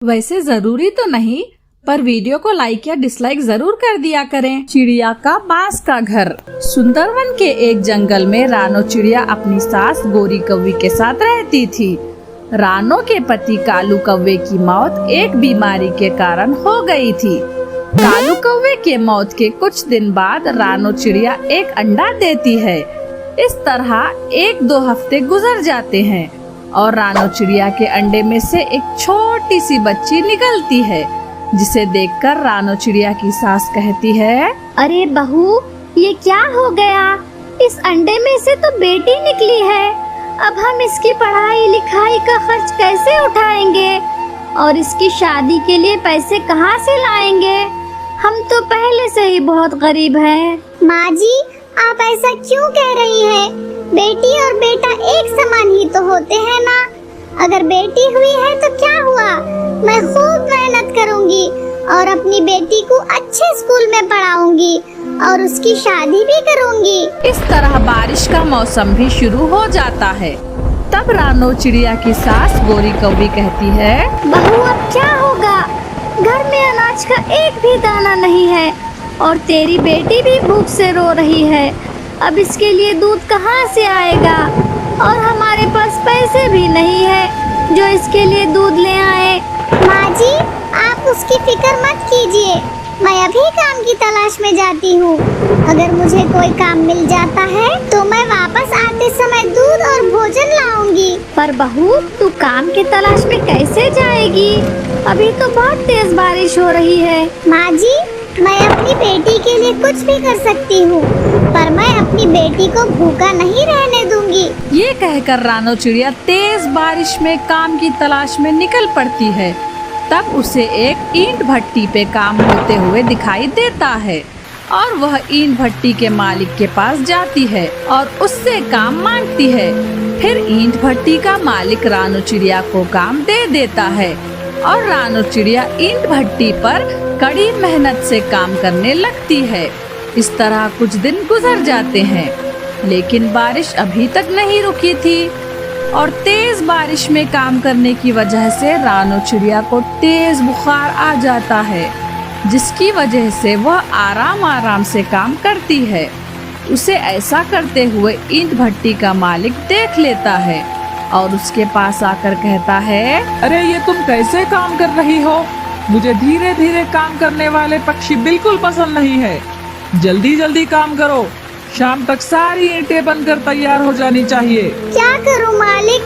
वैसे जरूरी तो नहीं, पर वीडियो को लाइक या डिसलाइक जरूर कर दिया करें। चिड़िया का बांस का घर। सुंदरवन के एक जंगल में रानो चिड़िया अपनी सास गोरी कौवी के साथ रहती थी। रानो के पति कालू कौवे की मौत एक बीमारी के कारण हो गई थी। कालू कौवे के मौत के कुछ दिन बाद रानो चिड़िया एक अंडा देती है। इस तरह 1-2 हफ्ते गुजर जाते हैं और रानो चिड़िया के अंडे में से एक छोटी सी बच्ची निकलती है, जिसे देखकर रानो चिड़िया की सास कहती है, अरे बहू, ये क्या हो गया? इस अंडे में से तो बेटी निकली है। अब हम इसकी पढ़ाई लिखाई का खर्च कैसे उठाएंगे और इसकी शादी के लिए पैसे कहाँ से लाएंगे? हम तो पहले से ही बहुत गरीब हैं। माँ जी, आप ऐसा क्यों कह रही हैं? बेटी और बेटा एक समान ही तो होते हैं ना। अगर बेटी हुई है तो क्या हुआ, मैं खूब मेहनत करूंगी और अपनी बेटी को अच्छे स्कूल में पढ़ाऊंगी और उसकी शादी भी करूंगी। इस तरह बारिश का मौसम भी शुरू हो जाता है। तब रानो चिड़िया की सास गोरी कौवी कहती है, बहू, अब क्या होगा? घर में अनाज का एक भी दाना नहीं है और तेरी बेटी भी भूख से रो रही है। अब इसके लिए दूध कहाँ से आएगा? और हमारे पास पैसे भी नहीं है जो इसके लिए दूध ले आए। माँ जी, आप उसकी फिक्र मत कीजिए, मैं अभी काम की तलाश में जाती हूँ। अगर मुझे कोई काम मिल जाता है तो मैं वापस आते समय दूध और भोजन लाऊंगी। पर बहू, तू काम की तलाश में कैसे जाएगी? अभी तो बहुत तेज बारिश हो रही है। माँ जी, मैं अपनी बेटी के लिए कुछ भी कर सकती हूँ, पर मैं अपनी बेटी को भूखा नहीं रहने दूंगी। ये कहकर रानो चिड़िया तेज बारिश में काम की तलाश में निकल पड़ती है। तब उसे एक ईंट भट्टी पे काम होते हुए दिखाई देता है और वह ईंट भट्टी के मालिक के पास जाती है और उससे काम मांगती है। फिर ईंट भट्टी का मालिक रानो चिड़िया को काम दे देता है और रानो चिड़िया ईंट भट्टी पर कड़ी मेहनत से काम करने लगती है। इस तरह कुछ दिन गुजर जाते हैं, लेकिन बारिश अभी तक नहीं रुकी थी और तेज बारिश में काम करने की वजह से रानो चिड़िया को तेज बुखार आ जाता है, जिसकी वजह से वह आराम से काम करती है। उसे ऐसा करते हुए ईंट भट्टी का मालिक देख लेता है और उसके पास आकर कहता है, अरे ये तुम कैसे काम कर रही हो? मुझे धीरे धीरे काम करने वाले पक्षी बिल्कुल पसंद नहीं है। जल्दी जल्दी काम करो, शाम तक सारी ईंटें बनकर तैयार हो जानी चाहिए। क्या करूं मालिक,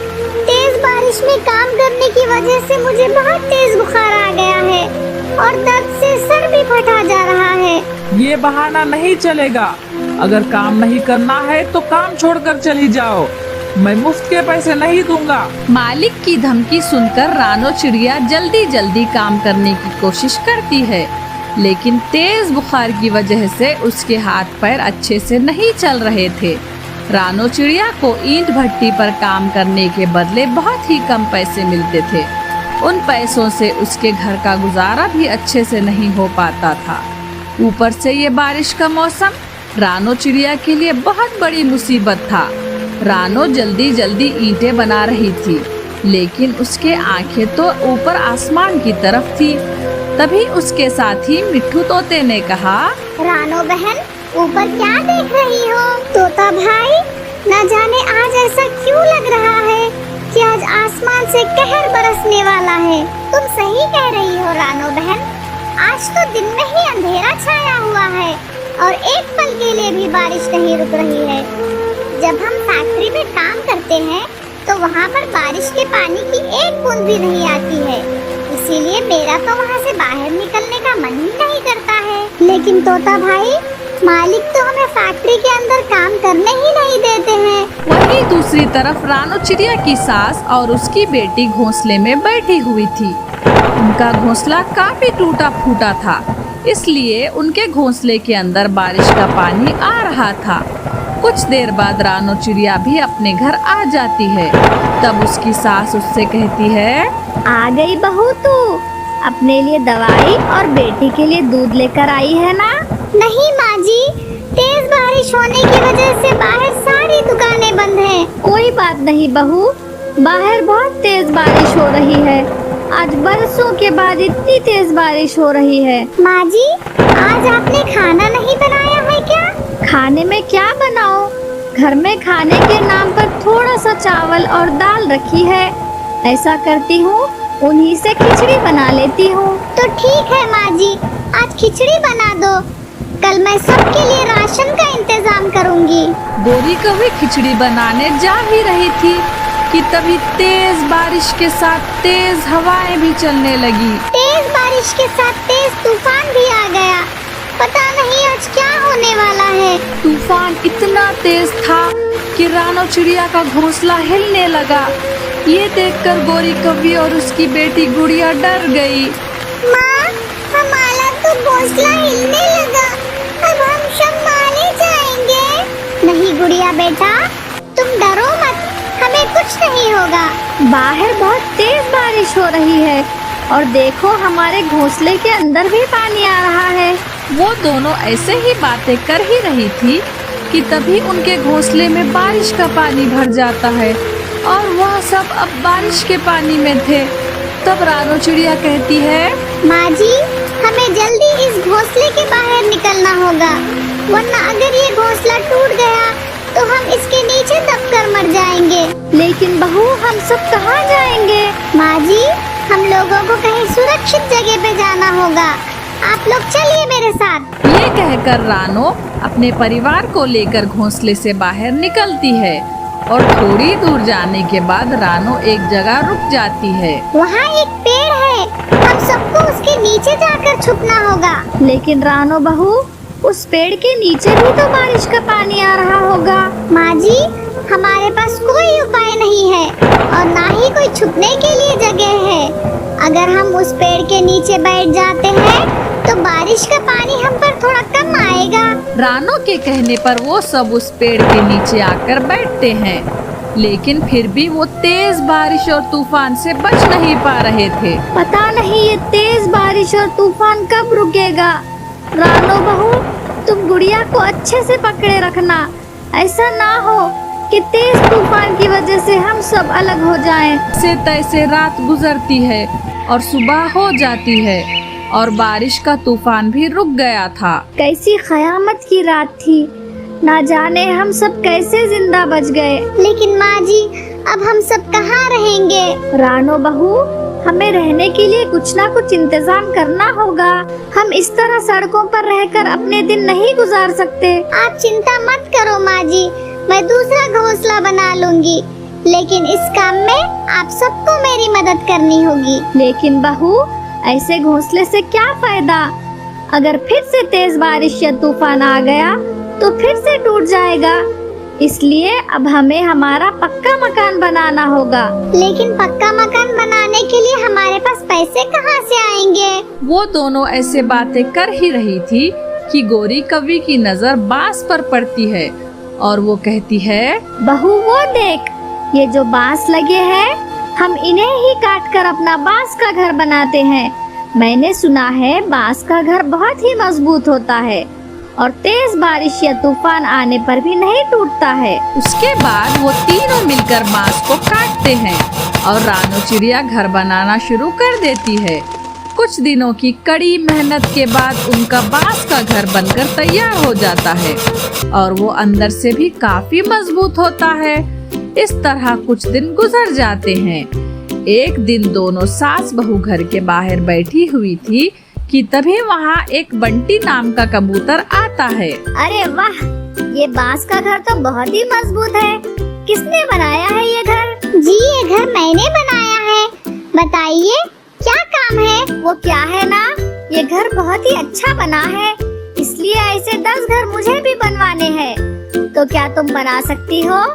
तेज बारिश में काम करने की वजह से मुझे बहुत तेज बुखार आ गया है और दर्द से सर भी फटा जा रहा है। ये बहाना नहीं चलेगा। अगर काम नहीं करना है तो काम छोड़कर चली जाओ, मैं मुफ्त के पैसे नहीं दूंगा। मालिक की धमकी सुनकर रानो चिड़िया जल्दी जल्दी काम करने की कोशिश करती है, लेकिन तेज बुखार की वजह से उसके हाथ पैर अच्छे से नहीं चल रहे थे। रानो चिड़िया को ईंट भट्टी पर काम करने के बदले बहुत ही कम पैसे मिलते थे। उन पैसों से उसके घर का गुजारा भी अच्छे से नहीं हो पाता था। ऊपर से ये बारिश का मौसम रानो चिड़िया के लिए बहुत बड़ी मुसीबत था। रानो जल्दी जल्दी ईंटें बना रही थी, लेकिन उसके आंखें तो ऊपर आसमान की तरफ थी। तभी उसके साथी मिट्ठू तोते ने कहा, रानो बहन, ऊपर क्या देख रही हो? तोता भाई, न जाने आज ऐसा क्यों लग रहा है कि आज आसमान से कहर बरसने वाला है। तुम सही कह रही हो रानो बहन, आज तो दिन में ही अंधेरा छाया हुआ है और एक पल के लिए भी बारिश नहीं रुक रही है। जब हम फैक्ट्री में काम करते हैं तो वहाँ पर बारिश के पानी की एक बूंद भी नहीं आती है, इसीलिए मेरा तो वहाँ से बाहर निकलने का मन ही नहीं करता है। लेकिन तोता भाई, मालिक तो हमें फैक्ट्री के अंदर काम करने ही नहीं देते हैं। वहीं दूसरी तरफ रानो चिड़िया की सास और उसकी बेटी घोंसले में बैठी हुई थी। उनका घोंसला काफी टूटा फूटा था, इसलिए उनके घोंसले के अंदर बारिश का पानी आ रहा था। कुछ देर बाद रानो चिड़िया भी अपने घर आ जाती है। तब उसकी सास उससे कहती है, आ गई बहू तू, अपने लिए दवाई और बेटी के लिए दूध लेकर आई है ना? नहीं माँ जी, तेज बारिश होने की वजह से बाहर सारी दुकानें बंद हैं। कोई बात नहीं बहू, बाहर बहुत तेज बारिश हो रही है, आज बरसों के बाद इतनी तेज बारिश हो रही है। माँ जी, आज आपने खाना नहीं बनाया है क्या? खाने में क्या बनाओ? घर में खाने के नाम पर थोड़ा सा चावल और दाल रखी है। ऐसा करती हूँ, उन्हीं से खिचड़ी बना लेती हूँ। तो ठीक है माँ जी, आज खिचड़ी बना दो। कल मैं सबके लिए राशन का इंतजाम करूँगी। गोरी कभी खिचड़ी बनाने जा ही रही थी कि तभी तेज बारिश के साथ तेज हवाएं भी चलने लगी। तेज बारिश के साथ तेज तूफान भी आ गया। पता नहीं आज क्या होने वाला है। तूफान इतना तेज था कि रानो चिड़िया का घोंसला हिलने लगा। ये देखकर गोरी कव्वी और उसकी बेटी गुड़िया डर गई। माँ, हमारा तो घोंसला हिलने लगा। अब हम सब मारे जाएंगे। नहीं गुड़िया बेटा, तुम डरो मत, हमें कुछ नहीं होगा। बाहर बहुत तेज बारिश हो रही है और देखो हमारे घोंसले के अंदर भी पानी आ रहा है। वो दोनों ऐसे ही बातें कर ही रही थी कि तभी उनके घोंसले में बारिश का पानी भर जाता है और वह सब अब बारिश के पानी में थे। तब रानो चिड़िया कहती है, माँ जी, हमें जल्दी इस घोंसले के बाहर निकलना होगा, वरना अगर ये घोंसला टूट गया तो हम इसके नीचे दबकर मर जाएंगे। लेकिन बहू, हम सब कहाँ जाएंगे? माँ जी, हम लोगों को कहीं सुरक्षित जगह पे जाना होगा। आप लोग चलिए मेरे साथ। ये कहकर रानो अपने परिवार को लेकर घोंसले से बाहर निकलती है और थोड़ी दूर जाने के बाद रानो एक जगह रुक जाती है। वहाँ एक पेड़ है, हम सबको उसके नीचे जाकर छुपना होगा। लेकिन रानो बहू, उस पेड़ के नीचे भी तो बारिश का पानी आ रहा होगा। माँ जी, हमारे पास कोई उपाय नहीं है और ना ही कोई छुपने के लिए जगह है। अगर हम उस पेड़ के नीचे बैठ जाते हैं तो बारिश का पानी हम पर थोड़ा कम आएगा। रानो के कहने पर वो सब उस पेड़ के नीचे आकर बैठते हैं, लेकिन फिर भी वो तेज बारिश और तूफान से बच नहीं पा रहे थे। पता नहीं ये तेज बारिश और तूफान कब रुकेगा। रानो बहू, तुम गुड़िया को अच्छे से पकड़े रखना। ऐसा ना हो कि तेज तूफान की वजह से हम सब अलग हो जाएं। से तैसे रात गुजरती है और सुबह हो जाती है और बारिश का तूफान भी रुक गया था। कैसी क़यामत की रात थी, ना जाने हम सब कैसे जिंदा बच गए। लेकिन माँ जी, अब हम सब कहाँ रहेंगे? रानो बहू, हमें रहने के लिए कुछ ना कुछ इंतजाम करना होगा। हम इस तरह सड़कों पर रहकर अपने दिन नहीं गुजार सकते। आप चिंता मत करो माँ जी, मैं दूसरा घोंसला बना लूंगी। लेकिन इस काम में आप सबको मेरी मदद करनी होगी। लेकिन बहू, ऐसे घोंसले से क्या फायदा? अगर फिर से तेज बारिश या तूफान आ गया तो फिर से टूट जाएगा। इसलिए अब हमें हमारा पक्का मकान बनाना होगा। लेकिन पक्का मकान बनाने के लिए हमारे पास पैसे कहाँ से आएंगे? वो दोनों ऐसे बातें कर ही रही थी कि गोरी कव्वी की नजर बांस पर पड़ती है और वो कहती है, बहू वो देख, ये जो बांस लगे हैं, हम इन्हें ही काटकर अपना बांस का घर बनाते हैं। मैंने सुना है बांस का घर बहुत ही मजबूत होता है और तेज बारिश या तूफान आने पर भी नहीं टूटता है। उसके बाद वो तीनों मिलकर बांस को काटते हैं और रानो चिड़िया घर बनाना शुरू कर देती है। कुछ दिनों की कड़ी मेहनत के बाद उनका बांस का घर बनकर तैयार हो जाता है और वो अंदर से भी काफी मजबूत होता है। इस तरह कुछ दिन गुजर जाते हैं। एक दिन दोनों सास बहू घर के बाहर बैठी हुई थी कि तभी वहाँ एक बंटी नाम का कबूतर आता है। अरे वाह, ये बांस का घर तो बहुत ही मजबूत है। किसने बनाया है ये घर? जी, ये घर मैंने बनाया है। बताइए क्या काम है? वो क्या है ना, ये घर बहुत ही अच्छा बना है, इसलिए ऐसे 10 घर मुझे भी बनवाने हैं। तो क्या तुम बना सकती हो?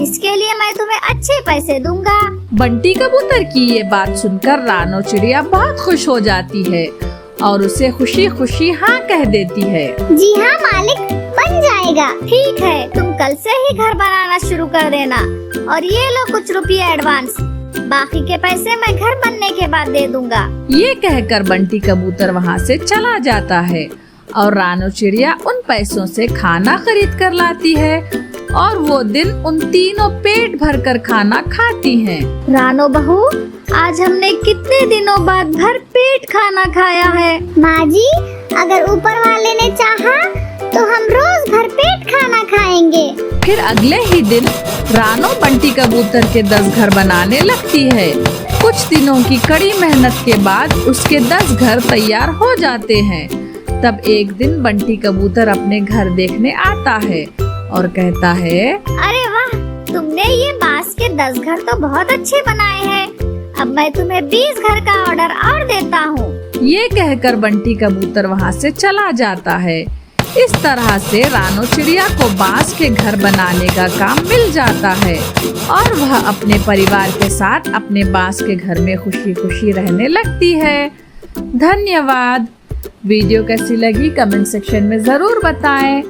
इसके लिए मैं तुम्हें अच्छे पैसे दूंगा। बंटी कबूतर की ये बात सुनकर रानो चिड़िया बहुत खुश हो जाती है और उसे खुशी खुशी हाँ कह देती है। जी हाँ मालिक, बन जाएगा। ठीक है, तुम कल से ही घर बनाना शुरू कर देना और ये लो कुछ रुपये एडवांस। बाकी के पैसे मैं घर बनने के बाद दे दूंगा। ये कहकर बंटी कबूतर वहाँ से चला जाता है और रानो चिड़िया उन पैसों से खाना खरीद कर लाती है और वो दिन उन तीनों पेट भर कर खाना खाती हैं। रानो बहू, आज हमने कितने दिनों बाद भर पेट खाना खाया है। माँ जी, अगर ऊपर वाले ने चाहा तो हम रोज भर पेट खाना खाएंगे। फिर अगले ही दिन रानो बंटी कबूतर के 10 घर बनाने लगती है। कुछ दिनों की कड़ी मेहनत के बाद उसके 10 घर तैयार हो जाते हैं। तब एक दिन बंटी कबूतर अपने घर देखने आता है और कहता है, अरे वाह, तुमने ये बांस के 10 घर तो बहुत अच्छे बनाए हैं। अब मैं तुम्हें 20 घर का ऑर्डर और देता हूँ। ये कहकर बंटी कबूतर वहाँ से चला जाता है। इस तरह से रानो चिड़िया को बांस के घर बनाने का काम मिल जाता है और वह अपने परिवार के साथ अपने बांस के घर में खुशी खुशी रहने लगती है। धन्यवाद। वीडियो कैसी लगी कमेंट सेक्शन में जरूर बताएं।